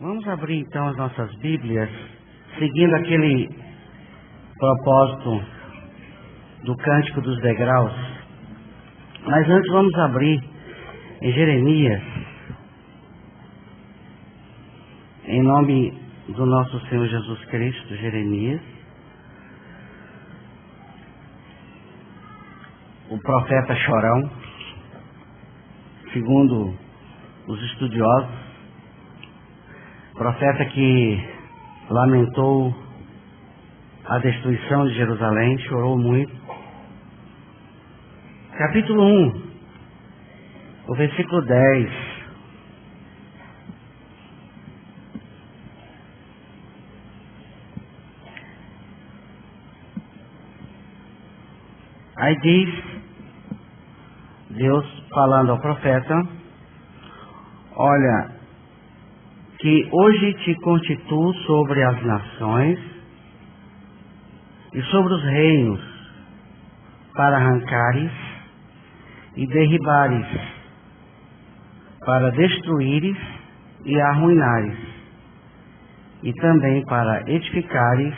Vamos abrir então as nossas Bíblias, seguindo aquele propósito do Cântico dos Degraus. Mas antes vamos abrir em Jeremias, em nome do nosso Senhor Jesus Cristo. Jeremias, o profeta chorão, segundo os estudiosos, profeta que lamentou a destruição de Jerusalém, chorou muito. Capítulo 1, o versículo 10. Aí diz Deus falando ao profeta: olha, que hoje te constituo sobre as nações e sobre os reinos, para arrancares e derribares, para destruíres e arruinares, e também para edificares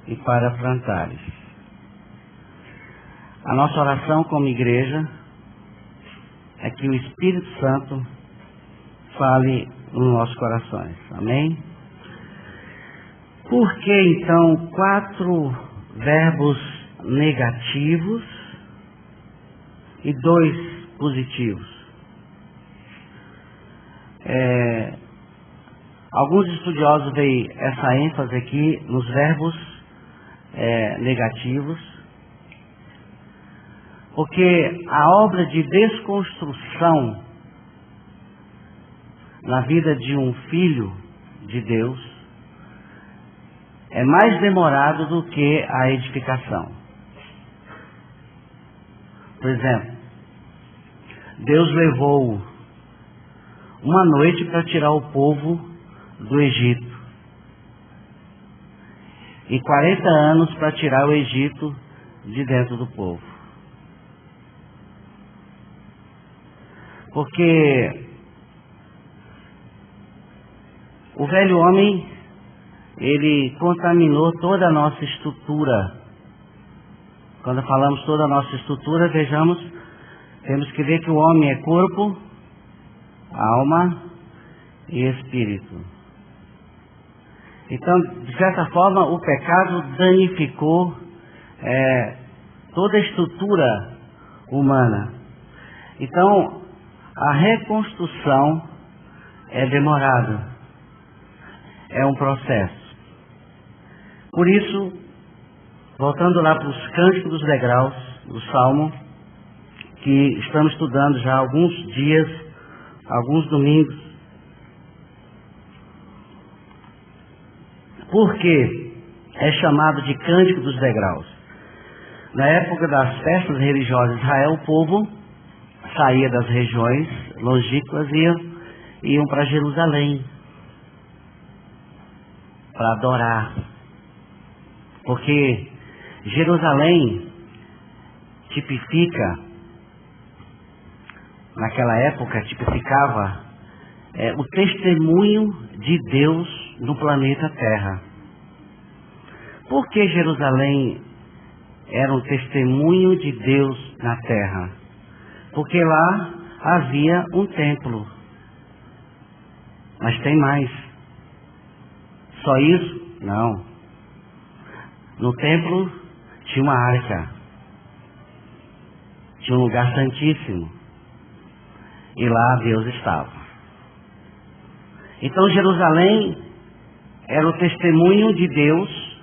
e para plantares. A nossa oração como igreja é que o Espírito Santo fale nos nossos corações. Amém? Por que então 4 verbos negativos e 2 positivos? Alguns estudiosos veem essa ênfase aqui nos verbos negativos, porque a obra de desconstrução na vida de um filho de Deus é mais demorado do que a edificação. Por exemplo, Deus levou uma noite para tirar o povo do Egito e 40 anos para tirar o Egito de dentro do povo. Porque o velho homem, ele contaminou toda a nossa estrutura. Quando falamos toda a nossa estrutura, vejamos, temos que ver que o homem é corpo, alma e espírito. Então, de certa forma, o pecado danificou toda a estrutura humana. Então, a reconstrução é demorada. É um processo. Por isso, voltando lá para os Cânticos dos Degraus, do Salmo, que estamos estudando já há alguns dias, alguns domingos. Por que é chamado de Cântico dos Degraus? Na época das festas religiosas de Israel, o povo saía das regiões longínquas e iam para Jerusalém para adorar, porque Jerusalém naquela época tipificava o testemunho de Deus no planeta Terra. Por que Jerusalém era um testemunho de Deus na Terra? Porque lá havia um templo. Mas tem mais. Só isso? Não. No templo tinha uma arca. Tinha um lugar santíssimo. E lá Deus estava. Então Jerusalém era o testemunho de Deus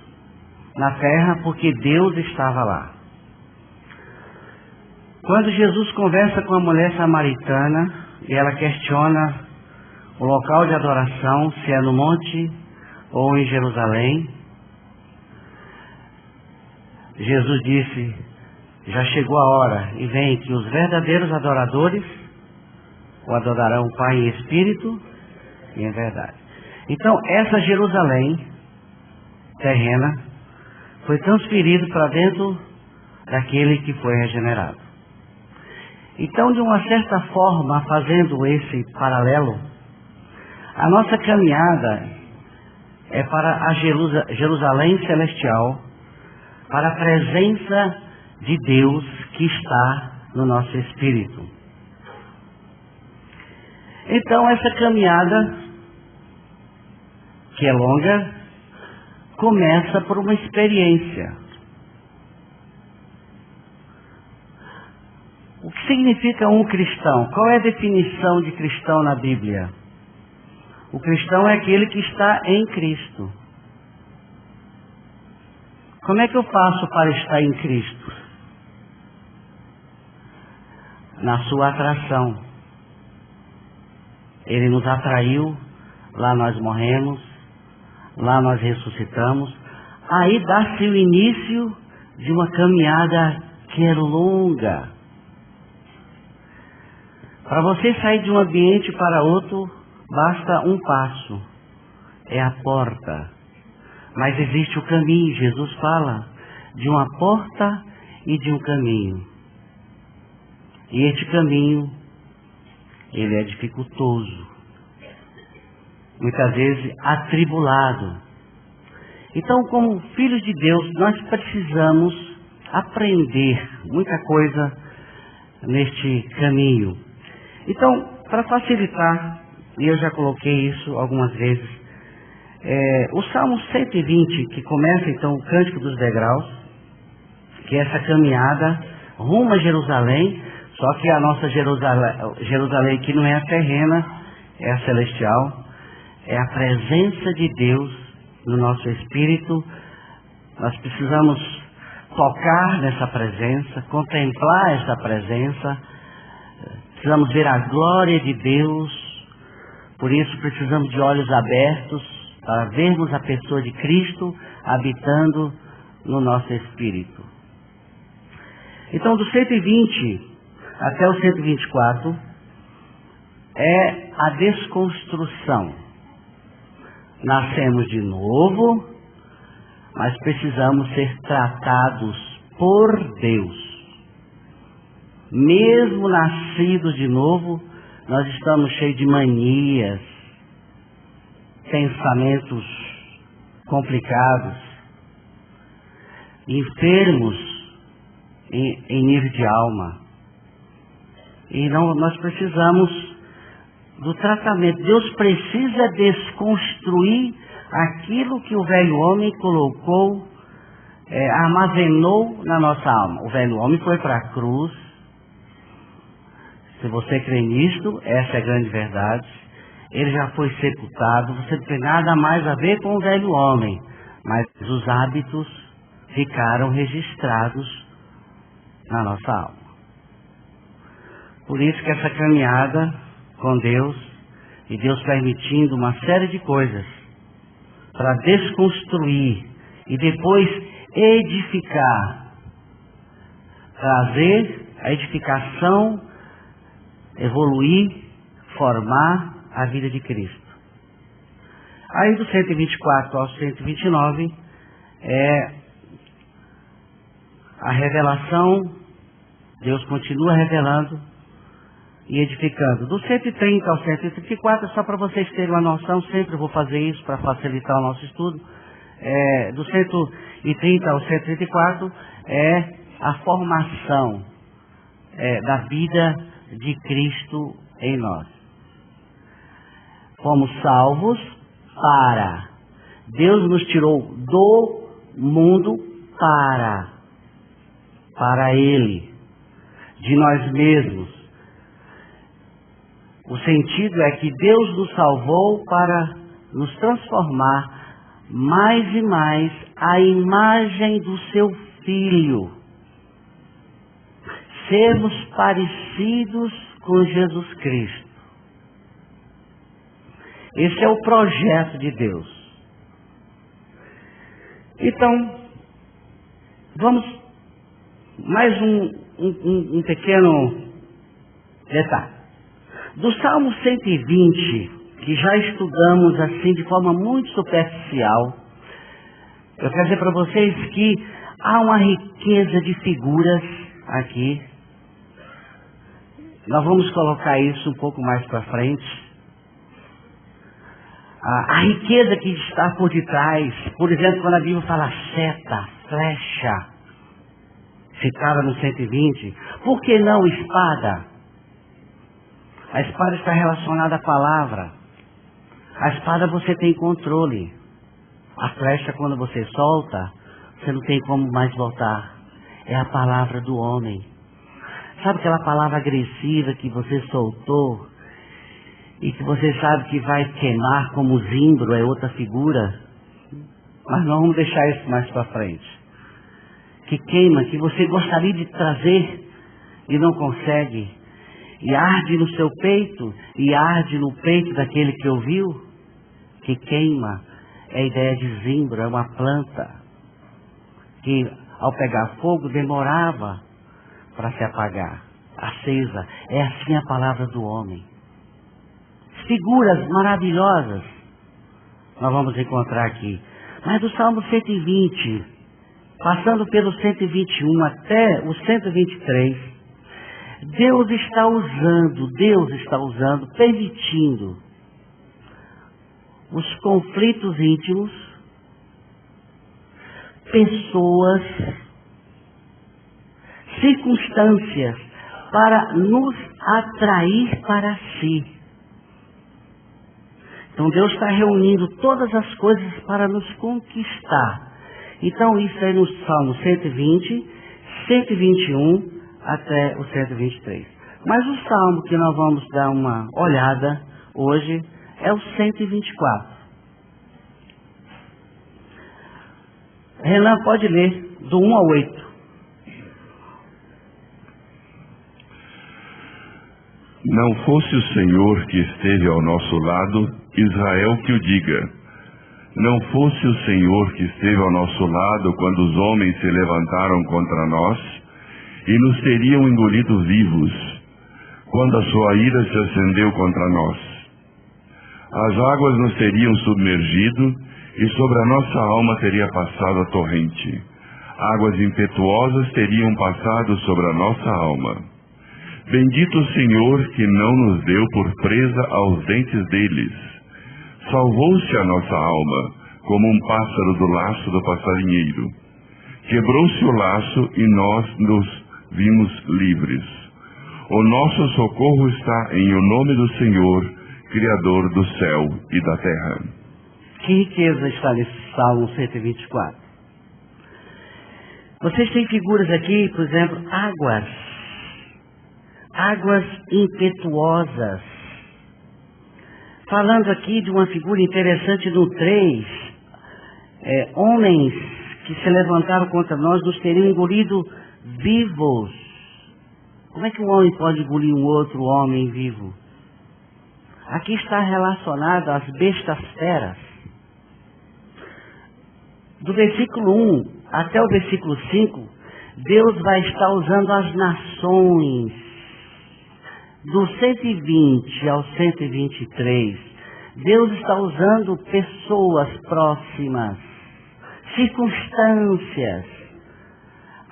na terra, porque Deus estava lá. Quando Jesus conversa com a mulher samaritana e ela questiona o local de adoração, se é no monte ou em Jerusalém, Jesus disse: já chegou a hora e vem que os verdadeiros adoradores o adorarão o Pai em espírito e em verdade. Então essa Jerusalém terrena foi transferida para dentro daquele que foi regenerado. Então, de uma certa forma, fazendo esse paralelo, A nossa caminhada é para a Jerusalém celestial, para a presença de Deus que está no nosso espírito. Então essa caminhada, que é longa, começa por uma experiência. O que significa um cristão? Qual é a definição de cristão na Bíblia? O cristão é aquele que está em Cristo. Como é que eu faço para estar em Cristo? Na sua atração. Ele nos atraiu, lá nós morremos, lá nós ressuscitamos. Aí dá-se o início de uma caminhada que é longa. Para você sair de um ambiente para outro, basta um passo. É a porta. Mas existe o caminho. Jesus fala de uma porta e de um caminho. E este caminho, ele é dificultoso. Muitas vezes atribulado. Então, como filhos de Deus, nós precisamos aprender muita coisa neste caminho. Então, para facilitar, e eu já coloquei isso algumas vezes, o Salmo 120, que começa então o Cântico dos Degraus, que é essa caminhada rumo a Jerusalém, só que a nossa Jerusalém aqui não é a terrena, é a celestial, é a presença de Deus no nosso espírito. Nós precisamos tocar nessa presença, contemplar essa presença, precisamos ver a glória de Deus, por isso precisamos de olhos abertos para vermos a pessoa de Cristo habitando no nosso espírito. Então, do 120 até o 124 é a desconstrução. Nascemos de novo, mas precisamos ser tratados por Deus. Mesmo nascidos de novo, nós estamos cheios de manias, pensamentos complicados, enfermos em nível de alma. E nós precisamos do tratamento. Deus precisa desconstruir aquilo que o velho homem colocou, armazenou na nossa alma. O velho homem foi para a cruz. Se você crê nisto, essa é a grande verdade. Ele já foi sepultado, você não tem nada mais a ver com o velho homem. Mas os hábitos ficaram registrados na nossa alma. Por isso que essa caminhada com Deus, e Deus permitindo uma série de coisas para desconstruir e depois edificar, trazer a edificação, evoluir, formar a vida de Cristo. Aí do 124 ao 129 é a revelação. Deus continua revelando e edificando. Do 130 ao 134, só para vocês terem uma noção, sempre vou fazer isso para facilitar o nosso estudo. Do 130 ao 134 é a formação da vida de Cristo em nós. Fomos salvos para. Deus nos tirou do mundo para Ele, de nós mesmos. O sentido é que Deus nos salvou para nos transformar mais e mais à imagem do seu Filho. Sermos parecidos com Jesus Cristo. Esse é o projeto de Deus. Então, vamos mais um pequeno detalhe. Do Salmo 120, que já estudamos assim de forma muito superficial, eu quero dizer para vocês que há uma riqueza de figuras aqui. Nós vamos colocar isso um pouco mais para frente. a riqueza que está por detrás. Por exemplo, quando a Bíblia fala seta, flecha, citada no 120, por que não espada? A espada está relacionada à palavra. A espada você tem controle. A flecha, quando você solta, você não tem como mais voltar. É a palavra do homem. Sabe aquela palavra agressiva que você soltou e que você sabe que vai queimar como zimbro, é outra figura? Mas nós vamos deixar isso mais para frente. Que queima, que você gostaria de trazer e não consegue. E arde no seu peito e arde no peito daquele que ouviu. Que queima. É a ideia de zimbro, é uma planta que ao pegar fogo demorava para se apagar, acesa. É assim a palavra do homem. Figuras maravilhosas nós vamos encontrar aqui. Mas do Salmo 120, passando pelo 121 até o 123, Deus está usando, permitindo os conflitos íntimos, pessoas, circunstâncias, para nos atrair para si. Então Deus está reunindo todas as coisas para nos conquistar. Então isso é no Salmo 120, 121 até o 123. Mas o Salmo que nós vamos dar uma olhada hoje é o 124. Renan pode ler do 1 ao 8. Não fosse o Senhor que esteve ao nosso lado, Israel que o diga. Não fosse o Senhor que esteve ao nosso lado quando os homens se levantaram contra nós e nos teriam engolido vivos, quando a sua ira se acendeu contra nós. As águas nos teriam submergido e sobre a nossa alma teria passado a torrente. Águas impetuosas teriam passado sobre a nossa alma. Bendito o Senhor que não nos deu por presa aos dentes deles. Salvou-se a nossa alma, como um pássaro do laço do passarinheiro. Quebrou-se o laço e nós nos vimos livres. O nosso socorro está em o nome do Senhor, Criador do céu e da terra. Que riqueza está nesse Salmo 124. Vocês têm figuras aqui, por exemplo, águas impetuosas. Falando aqui de uma figura interessante no 3, homens que se levantaram contra nós nos teriam engolido vivos. Como é que um homem pode engolir um outro homem vivo? Aqui está relacionado às bestas feras. Do versículo 1 até o versículo 5, Deus vai estar usando as nações. Do 120 ao 123, Deus está usando pessoas próximas, circunstâncias,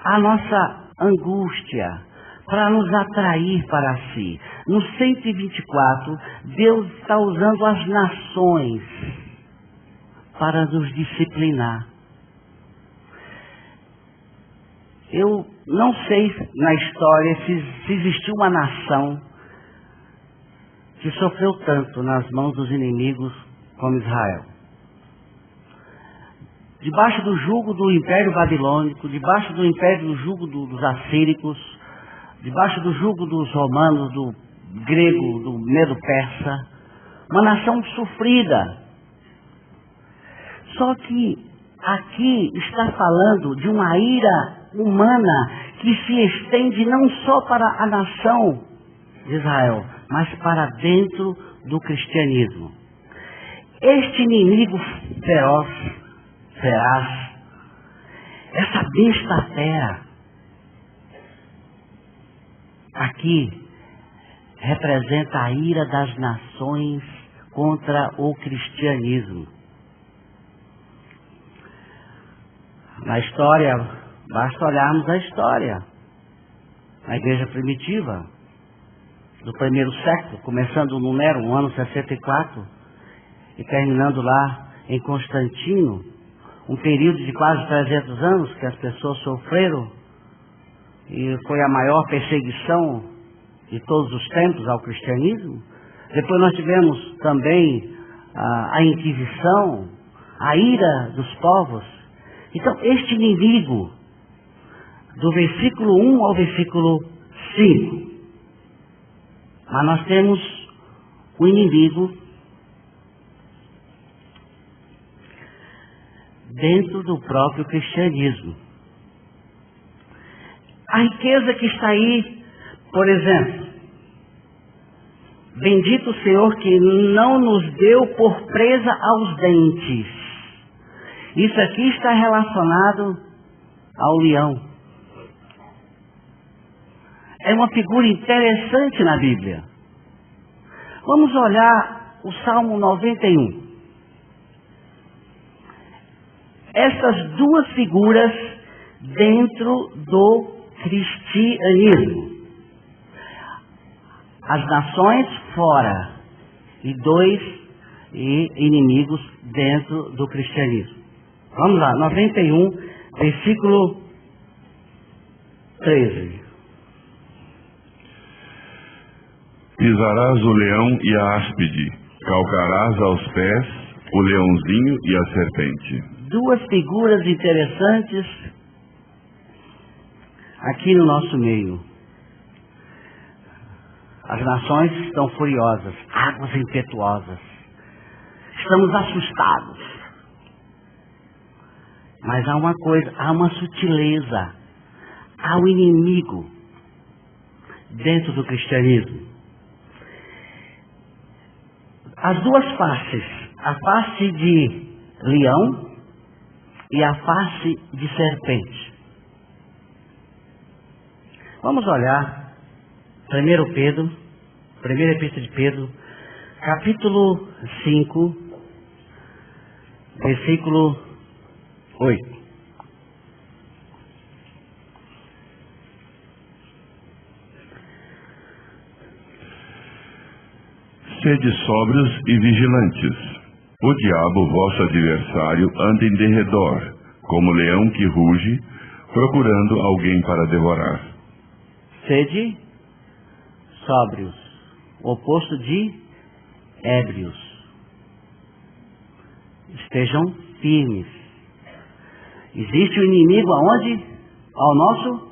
a nossa angústia, para nos atrair para si. No 124, Deus está usando as nações para nos disciplinar. Eu não sei na história se existiu uma nação que sofreu tanto nas mãos dos inimigos como Israel. Debaixo do jugo do Império Babilônico, debaixo do jugo dos assíricos, debaixo do jugo dos romanos, do grego, do medo-persa, uma nação sofrida. Só que aqui está falando de uma ira humana que se estende não só para a nação de Israel, mas para dentro do cristianismo. Este inimigo feraz, essa besta fera, aqui representa a ira das nações contra o cristianismo. Na história, basta olharmos a história. Na igreja primitiva, do primeiro século, começando no Nero, no ano 64, e terminando lá em Constantino, um período de quase 300 anos que as pessoas sofreram, e foi a maior perseguição de todos os tempos ao cristianismo. Depois nós tivemos também a Inquisição, a ira dos povos. Então, este inimigo, do versículo 1 ao versículo 5, mas nós temos o inimigo dentro do próprio cristianismo. A riqueza que está aí, por exemplo, bendito o Senhor que não nos deu por presa aos dentes. Isso aqui está relacionado ao leão. É uma figura interessante na Bíblia. Vamos olhar o Salmo 91. Essas duas figuras dentro do cristianismo. As nações fora e dois inimigos dentro do cristianismo. Vamos lá, 91, versículo 13. Pisarás o leão e a áspide, calcarás aos pés o leãozinho e a serpente. Duas figuras interessantes aqui no nosso meio. As nações estão furiosas, águas impetuosas. Estamos assustados. Mas há uma coisa, há uma sutileza. Há o inimigo dentro do cristianismo. As duas faces, a face de leão e a face de serpente. Vamos olhar 1 Pedro, primeira epístola de Pedro, capítulo 5, versículo 8. Sede sóbrios e vigilantes. O diabo, vosso adversário, anda em derredor, como leão que ruge, procurando alguém para devorar. Sede sóbrios, o oposto de ébrios. Estejam firmes. Existe o inimigo aonde? Ao nosso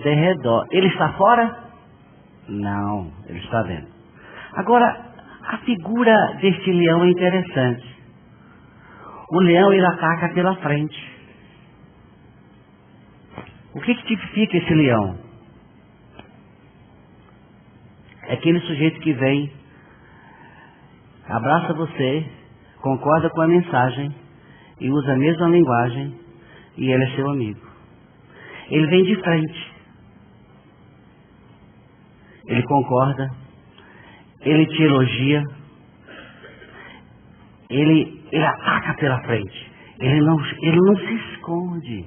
derredor. Ele está fora? Não, ele está dentro. Agora, a figura deste leão é interessante. O leão, ele ataca pela frente. O que tipifica esse leão? É aquele sujeito que vem, abraça você, concorda com a mensagem e usa a mesma linguagem e ele é seu amigo. Ele vem de frente. Ele concorda. Ele te elogia. Ele ataca pela frente. Ele não se esconde.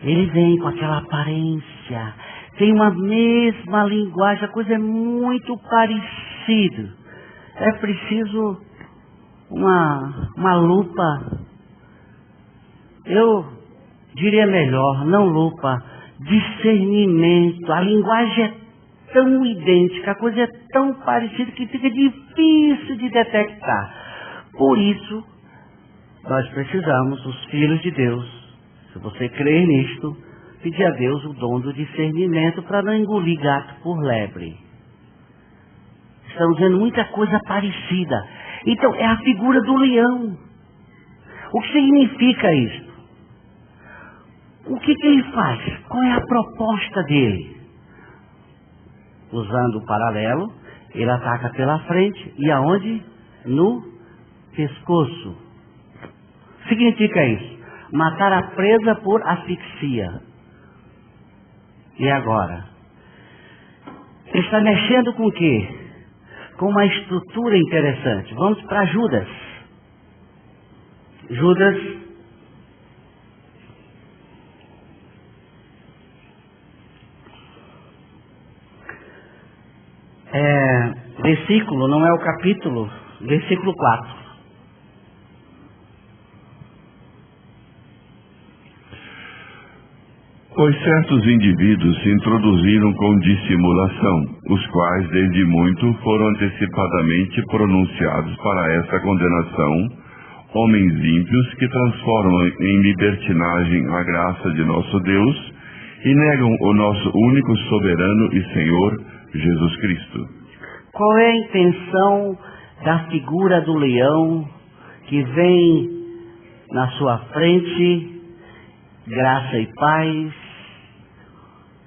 Ele vem com aquela aparência. Tem uma mesma linguagem. A coisa é muito parecida. É preciso uma lupa. Eu diria melhor, não lupa, discernimento. A linguagem é tão idêntica, a coisa é tão parecida que fica difícil de detectar. Por isso, nós precisamos, os filhos de Deus, se você crer nisto, pedir a Deus o dom do discernimento para não engolir gato por lebre. Estamos vendo muita coisa parecida. Então, é a figura do leão. O que significa isso? O que ele faz? Qual é a proposta dele? Usando o paralelo, ele ataca pela frente e aonde? No pescoço. Significa isso? Matar a presa por asfixia. E agora? Ele está mexendo com o quê? Com uma estrutura interessante. Vamos para Judas. Judas Versículo, não é o capítulo, versículo 4. Pois certos indivíduos se introduziram com dissimulação, os quais desde muito foram antecipadamente pronunciados para essa condenação, homens ímpios que transformam em libertinagem a graça de nosso Deus e negam o nosso único soberano e Senhor, Jesus Cristo. Qual é a intenção da figura do leão que vem na sua frente, graça e paz,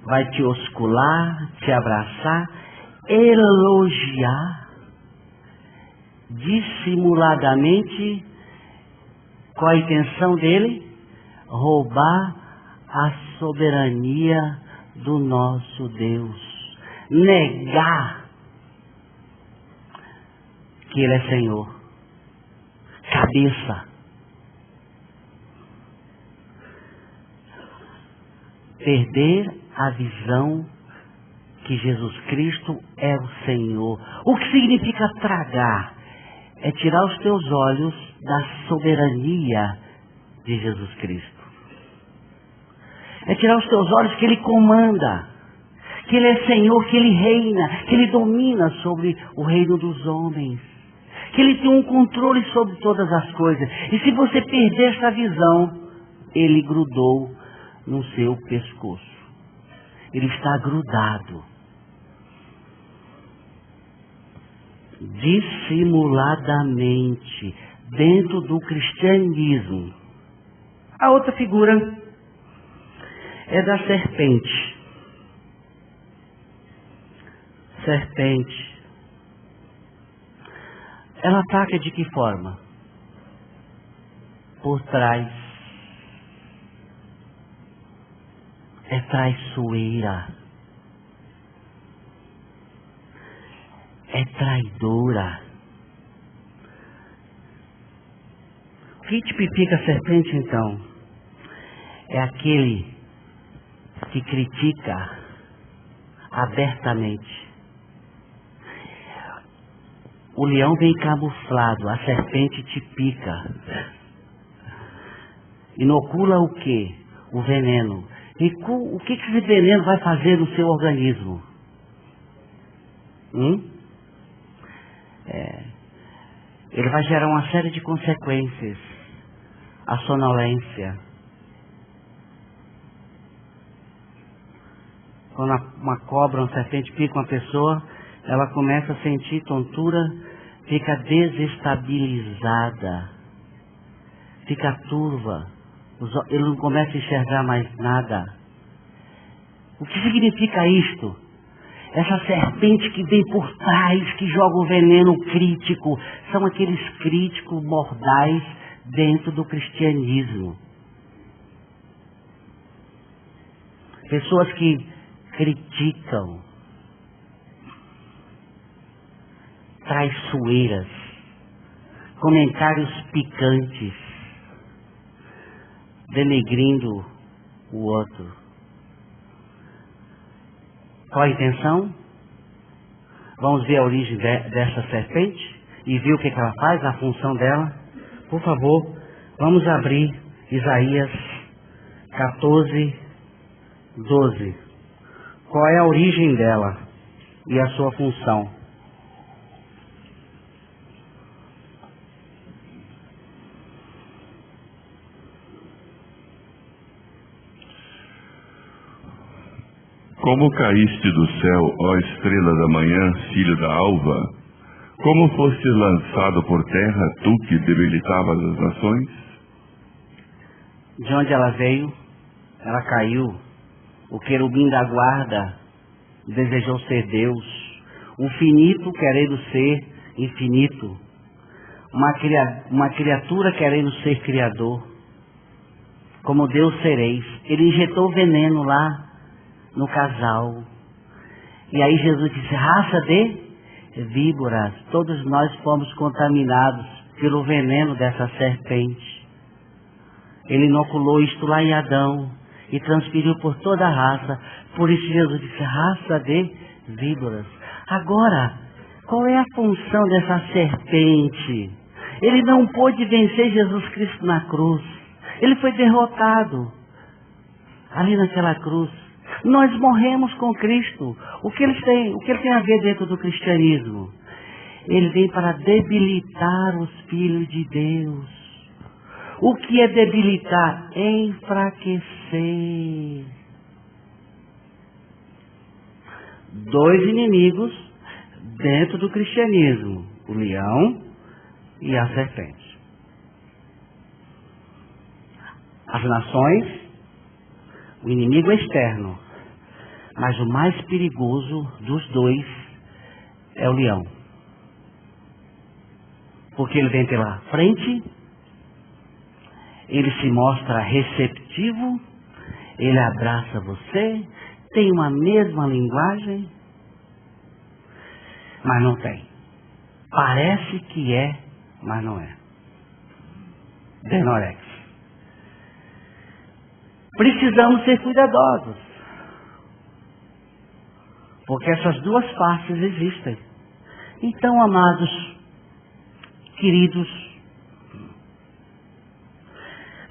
vai te oscular, te abraçar, elogiar, dissimuladamente? Qual a intenção dele? Roubar a soberania do nosso Deus. Negar que Ele é Senhor. Cabeça. Perder a visão que Jesus Cristo é o Senhor. O que significa tragar? É tirar os teus olhos da soberania de Jesus Cristo. É tirar os teus olhos que Ele comanda, que Ele é Senhor, que Ele reina, que Ele domina sobre o reino dos homens, que Ele tem um controle sobre todas as coisas. E se você perder essa visão, Ele grudou no seu pescoço. Ele está grudado. Dissimuladamente, dentro do cristianismo. A outra figura é da serpente. Serpente. Ela ataca de que forma? Por trás. É traiçoeira. É traidora. O que tipifica a serpente, então? É aquele que critica abertamente. O leão vem camuflado, a serpente te pica. Inocula o quê? O veneno. E o que esse veneno vai fazer no seu organismo? Ele vai gerar uma série de consequências. A sonolência. Quando uma cobra, uma serpente pica uma pessoa, ela começa a sentir tontura, fica desestabilizada, fica turva, ele não começa a enxergar mais nada. O que significa isto? Essa serpente que vem por trás, que joga o veneno crítico, são aqueles críticos mordais dentro do cristianismo. Pessoas que criticam, traiçoeiras, comentários picantes, denegrindo o outro. Qual a intenção? Vamos ver a origem dessa serpente e ver o que ela faz, a função dela. Por favor, vamos abrir Isaías 14, 12. Qual é a origem dela e a sua função? Como caíste do céu, ó estrela da manhã, filho da alva? Como foste lançado por terra, tu que debilitavas as nações? De onde ela veio, ela caiu. O querubim da guarda desejou ser Deus. O finito querendo ser infinito. Uma criatura querendo ser criador. Como Deus sereis. Ele injetou veneno lá no casal. E aí Jesus disse, raça de víboras. Todos nós fomos contaminados pelo veneno dessa serpente. Ele inoculou isto lá em Adão e transferiu por toda a raça. Por isso Jesus disse, raça de víboras. Agora, Qual é a função dessa serpente? Ele não pôde vencer Jesus Cristo na cruz. Ele foi derrotado ali naquela cruz. Nós morremos com Cristo. O que ele tem a ver dentro do cristianismo? Ele vem para debilitar os filhos de Deus. O que é debilitar? Enfraquecer. Dois inimigos dentro do cristianismo: o leão e a serpente. As nações, o inimigo externo, mas o mais perigoso dos dois é o leão. Porque ele vem pela frente, ele se mostra receptivo, ele abraça você, tem uma mesma linguagem, mas não tem. Parece que é, mas não é. Denorex. Precisamos ser cuidadosos, porque essas duas faces existem. Então, amados, queridos,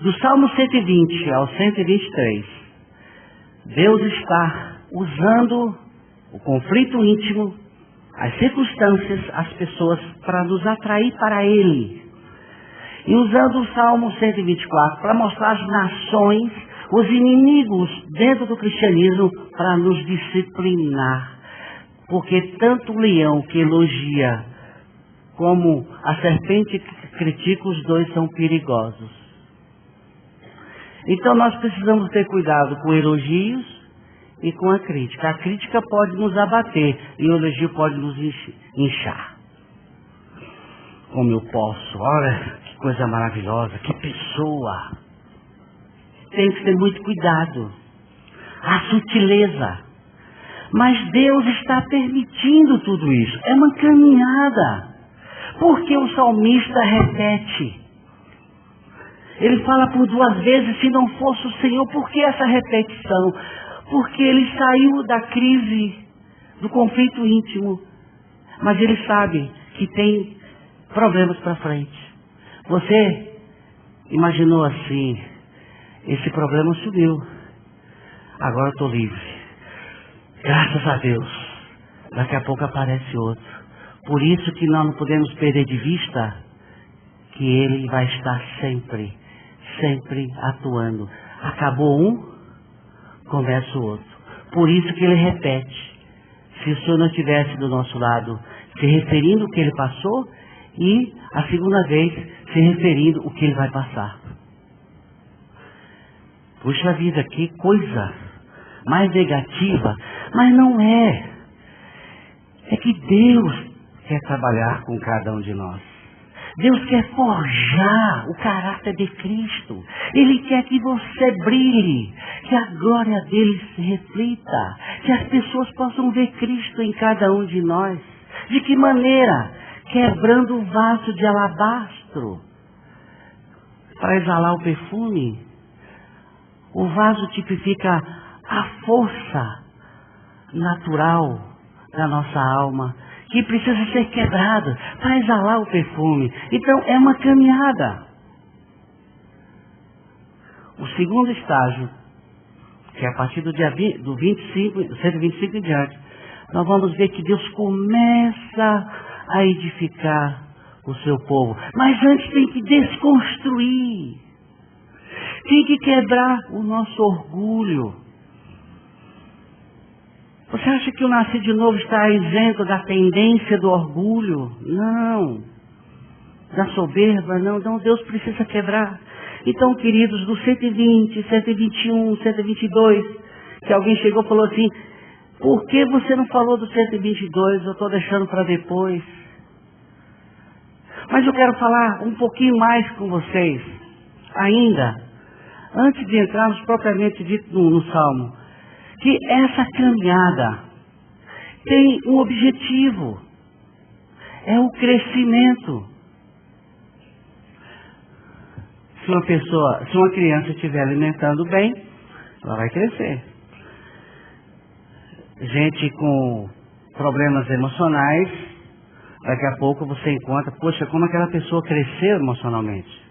do Salmo 120 ao 123, Deus está usando o conflito íntimo, as circunstâncias, as pessoas, para nos atrair para Ele. E usando o Salmo 124 para mostrar as nações, os inimigos dentro do cristianismo, para nos disciplinar. Porque tanto o leão que elogia, como a serpente que critica, os dois são perigosos. Então nós precisamos ter cuidado com elogios e com a crítica. A crítica pode nos abater e o elogio pode nos inchar. Como eu posso? Olha, que coisa maravilhosa, que pessoa. Tem que ter muito cuidado. A sutileza. Mas Deus está permitindo tudo isso. É uma caminhada. Porque o salmista repete. Ele fala por duas vezes: se não fosse o Senhor. Por que essa repetição? Porque ele saiu da crise, do conflito íntimo. Mas ele sabe que tem problemas para frente. Você imaginou assim: esse problema sumiu, agora eu estou livre. Graças a Deus. Daqui a pouco aparece outro. Por isso que nós não podemos perder de vista que Ele vai estar sempre atuando. Acabou um, começa o outro. Por isso que Ele repete. Se o Senhor não estivesse do nosso lado, se referindo ao que Ele passou, e a segunda vez, se referindo ao que Ele vai passar. Puxa vida, que coisa mais negativa. Mas não é. É que Deus quer trabalhar com cada um de nós. Deus quer forjar o caráter de Cristo. Ele quer que você brilhe, que a glória dele se reflita, que as pessoas possam ver Cristo em cada um de nós. De que maneira? Quebrando o vaso de alabastro para exalar o perfume. O vaso tipifica a força natural da nossa alma, que precisa ser quebrada para exalar o perfume. Então é uma caminhada. O segundo estágio, que é a partir do dia 125 em diante, nós vamos ver que Deus começa a edificar o seu povo. Mas antes tem que desconstruir. Tem que quebrar o nosso orgulho. Você acha que o nascer de novo está isento da tendência do orgulho? Não. Da soberba? Não. Então Deus precisa quebrar. Então, queridos, do 120, 121, 122, que alguém chegou e falou assim: por que você não falou do 122? Eu estou deixando para depois. Mas eu quero falar um pouquinho mais com vocês, ainda, antes de entrarmos propriamente dito no Salmo, que essa caminhada tem um objetivo, é o crescimento. Se uma criança estiver alimentando bem, ela vai crescer. Gente com problemas emocionais Daqui a pouco você encontra, poxa, como aquela pessoa cresceu emocionalmente.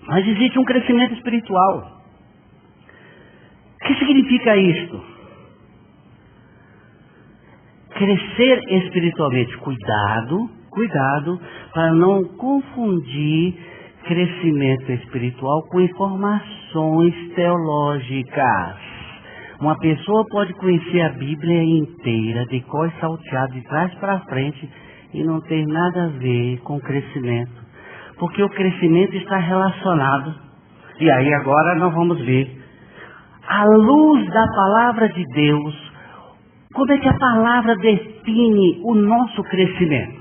Mas existe um crescimento espiritual. O que significa isto? Crescer espiritualmente. Cuidado para não confundir crescimento espiritual com informações teológicas. Uma pessoa pode conhecer a Bíblia inteira, de cor e salteado, de trás para frente, e não tem nada a ver com crescimento. Porque o crescimento está relacionado. E aí agora nós vamos ver, à luz da palavra de Deus, como é que a palavra define o nosso crescimento.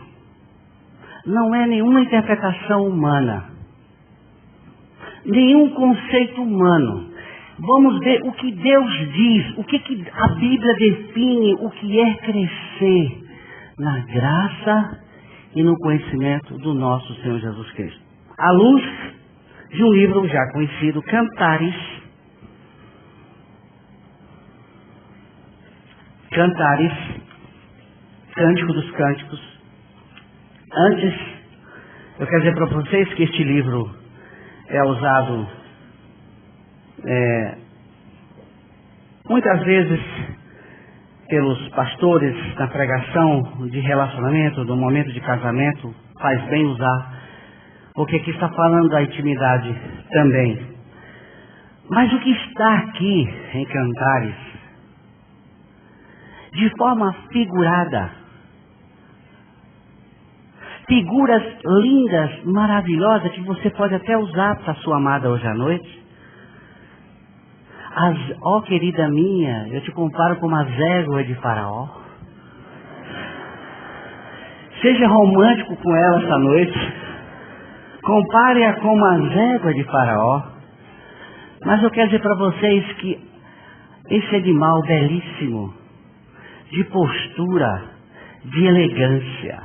Não é nenhuma interpretação humana, nenhum conceito humano. Vamos ver o que Deus diz, o que a Bíblia define, o que é crescer na graça e no conhecimento do nosso Senhor Jesus Cristo. À luz de um livro já conhecido, Cantares, Cântico dos Cânticos. Antes, eu quero dizer para vocês que este livro é usado muitas vezes pelos pastores na pregação de relacionamento, do momento de casamento, faz bem usar, porque aqui está falando da intimidade também. Mas o que está aqui em Cantares, de forma figurada, figuras lindas, maravilhosas, que você pode até usar para sua amada hoje à noite. Ó querida minha, eu te comparo com as éguas de Faraó. Seja romântico com ela essa noite. Compare-a com as éguas de Faraó. Mas eu quero dizer para vocês que esse animal belíssimo, de postura, de elegância,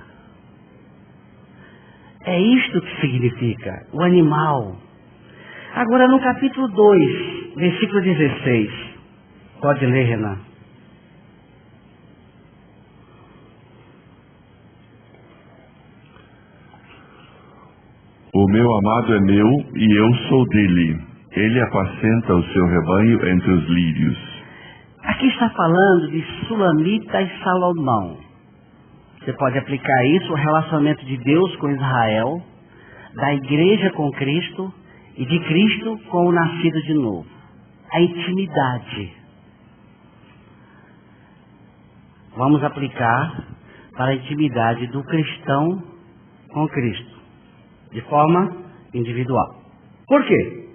é isto que significa o animal. Agora no capítulo 2, versículo 16. Pode ler, Renan. O meu amado é meu e eu sou dele. Ele apacenta o seu rebanho entre os lírios. Aqui está falando de Sulamita e Salomão. Você pode aplicar isso, o relacionamento de Deus com Israel, da igreja com Cristo e de Cristo com o nascido de novo. A intimidade. Vamos aplicar para a intimidade do cristão com Cristo, de forma individual. Por quê?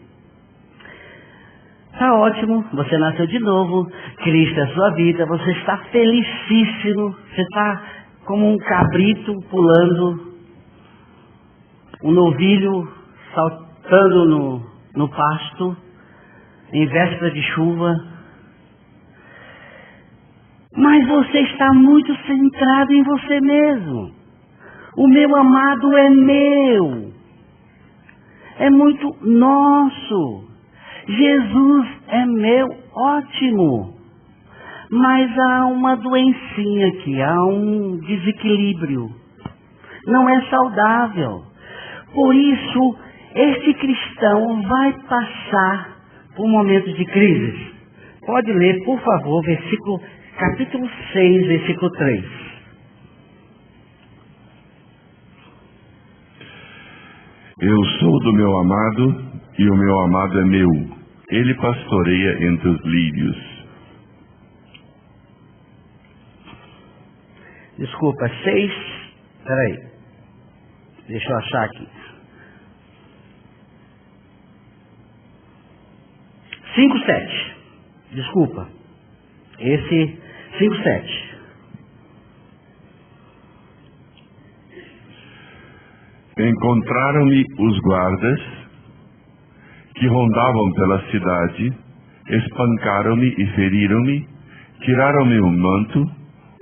Está ótimo, você nasceu de novo, Cristo é a sua vida, você está felicíssimo, você está como um cabrito pulando, um novilho saltando no pasto, em véspera de chuva. Mas você está muito centrado em você mesmo. O meu amado é meu. É muito nosso. Jesus é meu, ótimo. Mas há uma doencinha aqui, há um desequilíbrio. Não é saudável. Por isso, este cristão vai passar por momentos de crise. Pode ler, por favor, capítulo 6, versículo 3. Eu sou do meu amado e o meu amado é meu. Ele pastoreia entre os lírios. Desculpa, 6. Peraí. Deixa eu achar aqui. 5:7. Desculpa. Esse 5:7. Encontraram-me os guardas que rondavam pela cidade, espancaram-me e feriram-me, tiraram-me o manto,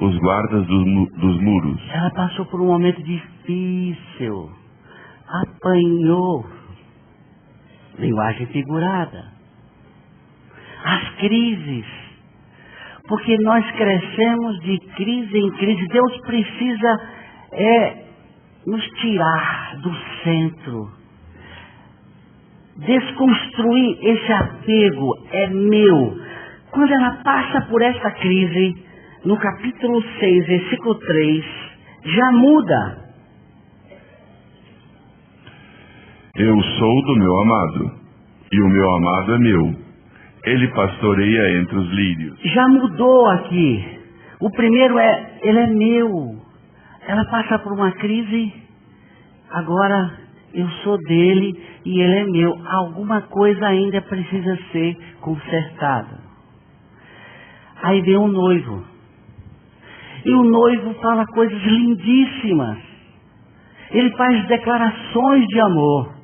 os guardas dos muros. Ela passou por um momento difícil, apanhou, linguagem figurada, as crises, Porque nós crescemos de crise em crise. Deus precisa nos tirar do centro. Desconstruir esse apego é meu. Quando ela passa por essa crise, no capítulo 6, versículo 3, já muda. Eu sou do meu amado, e o meu amado é meu. Ele pastoreia entre os lírios. Já mudou aqui. O primeiro ele é meu. Ela passa por uma crise, agora eu sou dele e ele é meu. Alguma coisa ainda precisa ser consertada. Aí vem o noivo. E o noivo fala coisas lindíssimas. Ele faz declarações de amor.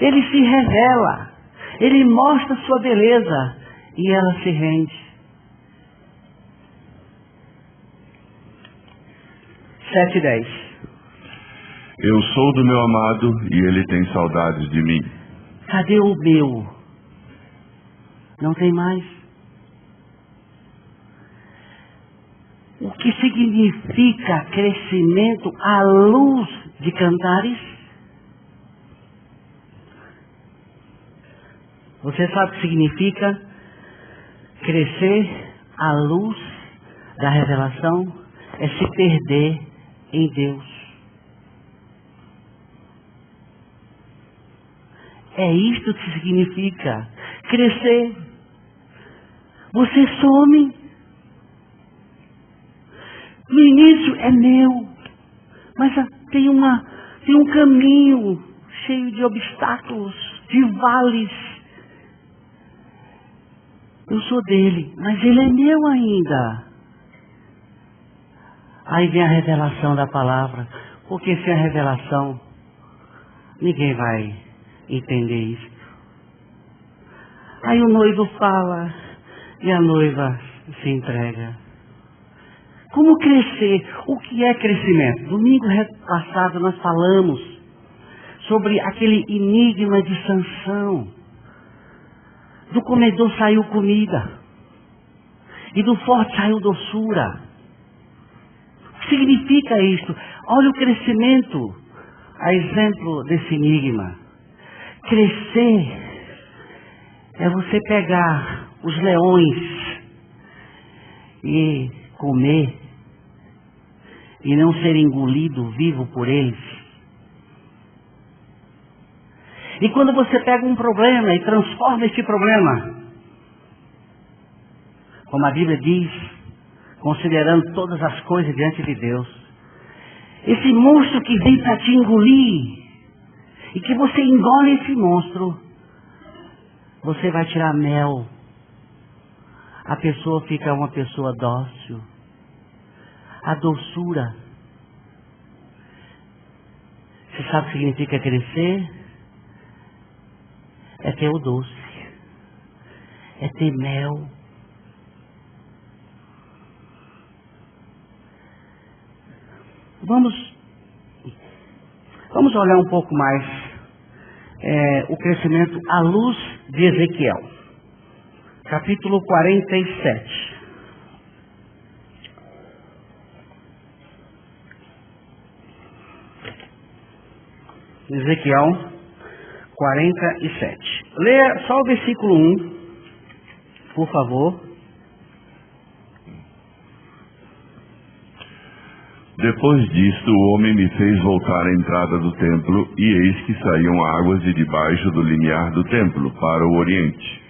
Ele se revela. Ele mostra sua beleza. E ela se rende. 7:10. Eu sou do meu amado e ele tem saudades de mim. Cadê o meu? Não tem mais. O que significa crescimento à luz de Cantares? Você sabe o que significa crescer à luz da revelação? É se perder em Deus. É isto que significa crescer. Você some. No início é meu, mas tem um caminho cheio de obstáculos, de vales. Eu sou dele, mas ele é meu ainda. Aí vem a revelação da palavra, porque sem a revelação, ninguém vai entender isso. Aí o noivo fala e a noiva se entrega. Como crescer? O que é crescimento? Domingo passado nós falamos sobre aquele enigma de Sansão. Do comedor saiu comida. E do forte saiu doçura. O que significa isto? Olha o crescimento, a exemplo desse enigma. Crescer é você pegar os leões e comer e não ser engolido vivo por eles. E quando você pega um problema e transforma esse problema, como a Bíblia diz, considerando todas as coisas diante de Deus, esse monstro que vem para te engolir, e que você engole esse monstro, você vai tirar mel. A pessoa fica uma pessoa dócil. A doçura. Você sabe o que significa crescer? É ter o doce. É ter mel. Vamos olhar um pouco mais o crescimento à luz de Ezequiel. Capítulo 47. Ezequiel 47. Leia só o versículo 1, por favor. Depois disto, o homem me fez voltar à entrada do templo, e eis que saíam águas de debaixo do limiar do templo, para o oriente.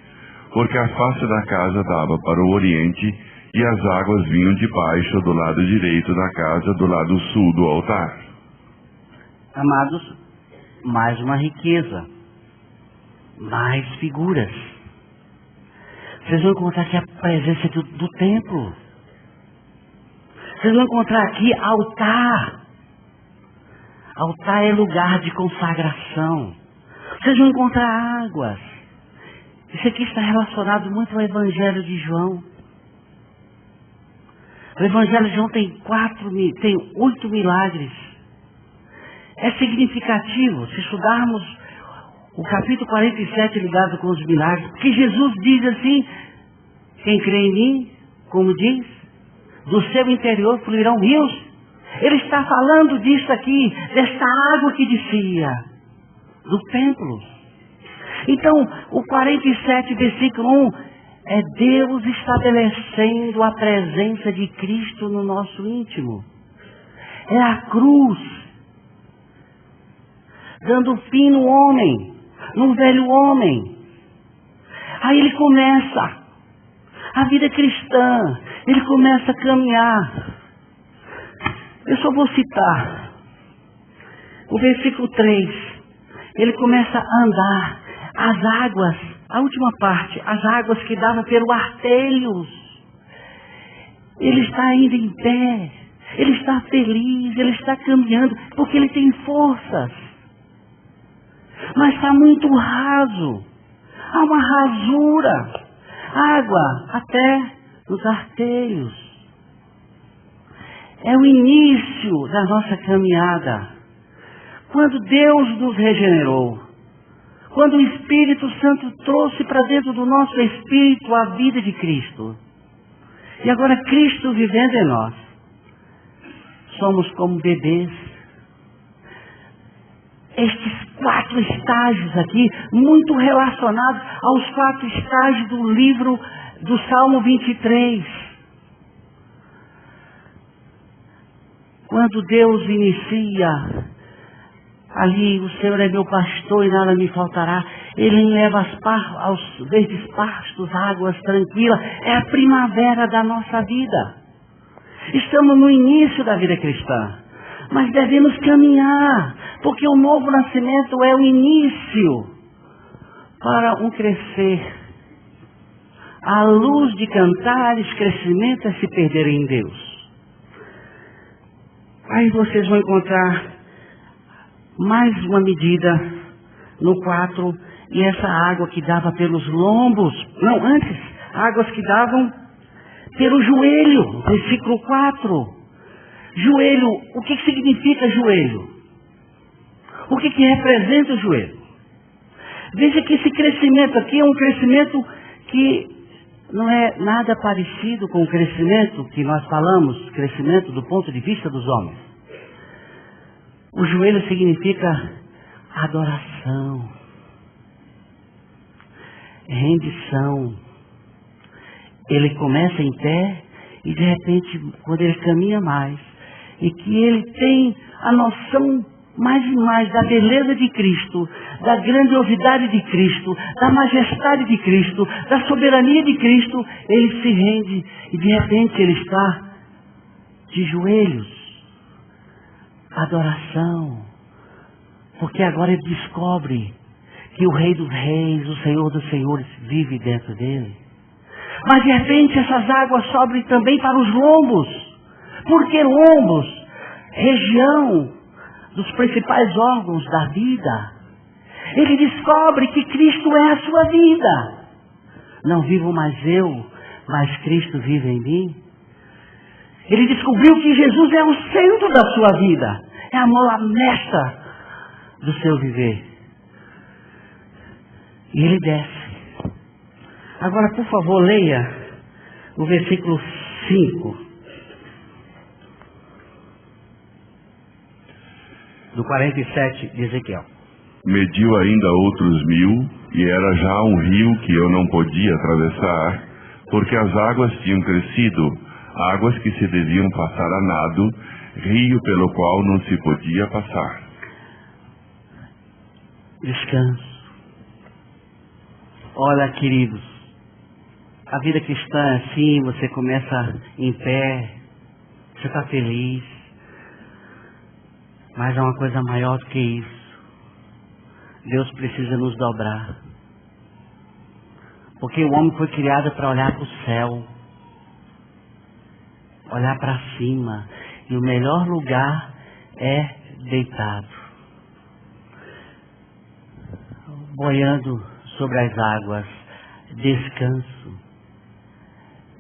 Porque a face da casa dava para o oriente, e as águas vinham de baixo do lado direito da casa, do lado sul do altar. Amados, mais uma riqueza, mais figuras. Vocês vão encontrar aqui a presença do templo. Vocês vão encontrar aqui altar. Altar é lugar de consagração. Vocês vão encontrar águas. Isso aqui está relacionado muito ao Evangelho de João. O Evangelho de João tem 8 milagres. É significativo se estudarmos o capítulo 47 ligado com os milagres, porque Jesus diz assim, Quem crê em mim, como diz, do seu interior fluirão rios. Ele está falando disso aqui, desta água que descia do templo. Então, o 47, versículo 1, é Deus estabelecendo a presença de Cristo no nosso íntimo. É a cruz, dando fim no homem, no velho homem. Aí ele começa a vida cristã, ele começa a caminhar. Eu só vou citar o versículo 3. Ele começa a andar. As águas, a última parte, as águas que davam pelo artelhos. Ele está ainda em pé. Ele está feliz, ele está caminhando, porque ele tem forças. Mas está muito raso. Há uma rasura. Água até nos artelhos. É o início da nossa caminhada. Quando Deus nos regenerou, quando o Espírito Santo trouxe para dentro do nosso espírito a vida de Cristo, e agora Cristo vivendo em nós, somos como bebês. Estes 4 estágios aqui, muito relacionados aos 4 estágios do livro do Salmo 23. Quando Deus inicia, ali o Senhor é meu pastor e nada me faltará. Ele me leva aos verdes pastos, águas tranquilas. É a primavera da nossa vida. Estamos no início da vida cristã, mas devemos caminhar, porque o novo nascimento é o início para um crescer. À luz de cantares, crescimento é se perder em Deus. Aí vocês vão encontrar mais uma medida no 4, e essa água que dava pelos lombos, não, antes, águas que davam pelo joelho, versículo 4. Joelho, o que significa joelho? O que representa o joelho? Veja que esse crescimento aqui é um crescimento que não é nada parecido com o crescimento que nós falamos, crescimento do ponto de vista dos homens. O joelho significa adoração, rendição. Ele começa em pé e de repente, quando ele caminha mais, e que ele tem a noção mais e mais da beleza de Cristo, da grandiosidade de Cristo, da majestade de Cristo, da soberania de Cristo, ele se rende e de repente ele está de joelhos. Adoração. Porque agora ele descobre que o Rei dos Reis, o Senhor dos Senhores vive dentro dele. Mas de repente essas águas sobem também para os lombos. Por que lombos? Região dos principais órgãos da vida. Ele descobre que Cristo é a sua vida. Não vivo mais eu, mas Cristo vive em mim. Ele descobriu que Jesus é o centro da sua vida. É a mola mestra do seu viver. E ele desce. Agora, por favor, leia o versículo 5. Do 47 de Ezequiel. Mediu ainda outros 1000, e era já um rio que eu não podia atravessar, porque as águas tinham crescido, águas que se deviam passar a nado, rio pelo qual não se podia passar. Descanso. Olha, queridos, a vida cristã é assim, você começa em pé, você está feliz, mas é uma coisa maior do que isso. Deus precisa nos dobrar. Porque o homem foi criado para olhar para o céu, olhar para cima, e o melhor lugar é deitado, boiando sobre as águas, descanso.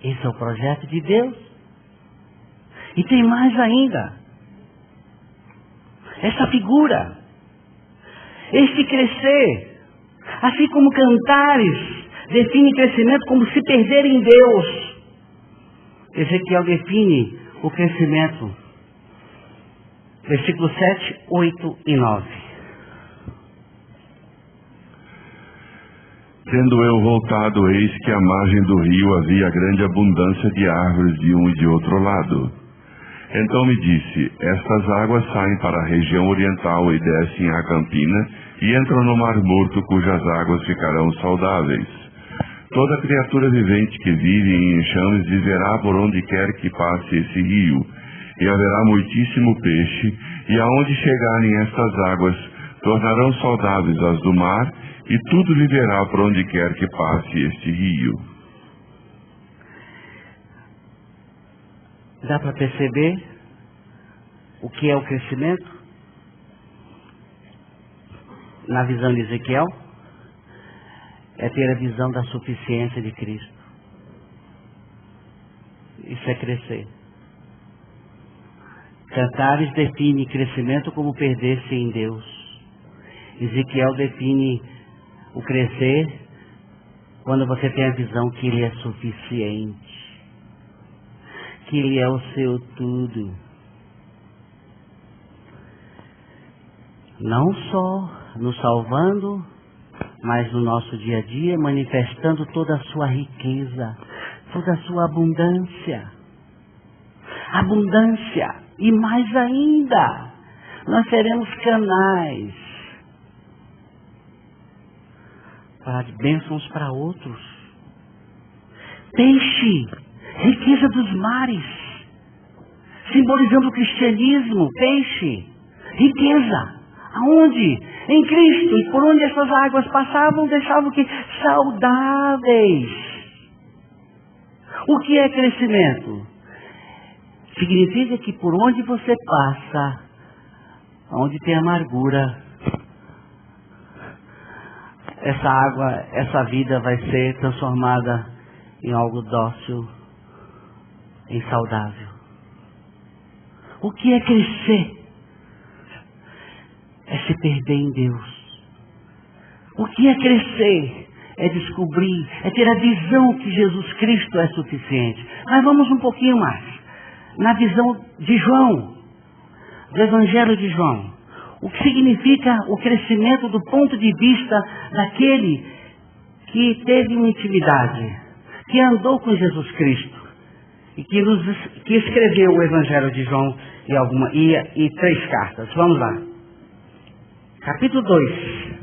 Esse é o projeto de Deus. E tem mais ainda. Essa figura, este crescer, assim como cantares, define crescimento como se perder em Deus. Ezequiel define o crescimento. Versículos 7, 8 e 9. Tendo eu voltado, eis que à margem do rio havia grande abundância de árvores de um e de outro lado. Então me disse, estas águas saem para a região oriental e descem à campina, e entram no mar morto, cujas águas ficarão saudáveis. Toda criatura vivente que vive em enxames viverá por onde quer que passe esse rio, e haverá muitíssimo peixe, e aonde chegarem estas águas, tornarão saudáveis as do mar, e tudo viverá por onde quer que passe este rio. Dá para perceber o que é o crescimento? Na visão de Ezequiel, é ter a visão da suficiência de Cristo. Isso é crescer. Cantares define crescimento como perder-se em Deus. Ezequiel define o crescer quando você tem a visão que Ele é suficiente, que Ele é o seu tudo. Não só nos salvando, mas no nosso dia a dia, manifestando toda a sua riqueza, toda a sua abundância. Abundância, e mais ainda, nós seremos canais para bênçãos para outros. Peixe, riqueza dos mares, simbolizando o cristianismo. Peixe, riqueza. Aonde? Em Cristo. E por onde essas águas passavam, deixavam que saudáveis. O que é crescimento? Significa que por onde você passa, onde tem amargura, essa água, essa vida vai ser transformada em algo dócil, em saudável. O que é crescer? É se perder em Deus. O que é crescer? É descobrir, é ter a visão que Jesus Cristo é suficiente. Mas vamos um pouquinho mais. Na visão de João, do Evangelho de João. O que significa o crescimento do ponto de vista daquele que teve uma intimidade, que andou com Jesus Cristo e que escreveu o Evangelho de João e 3 cartas. Vamos lá. Capítulo 2.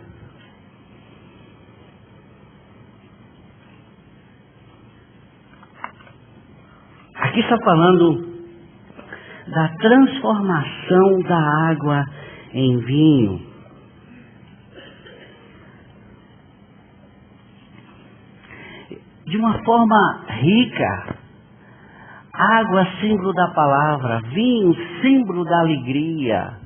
Aqui está falando da transformação da água em vinho. De uma forma rica. Água, símbolo da palavra. Vinho, símbolo da alegria.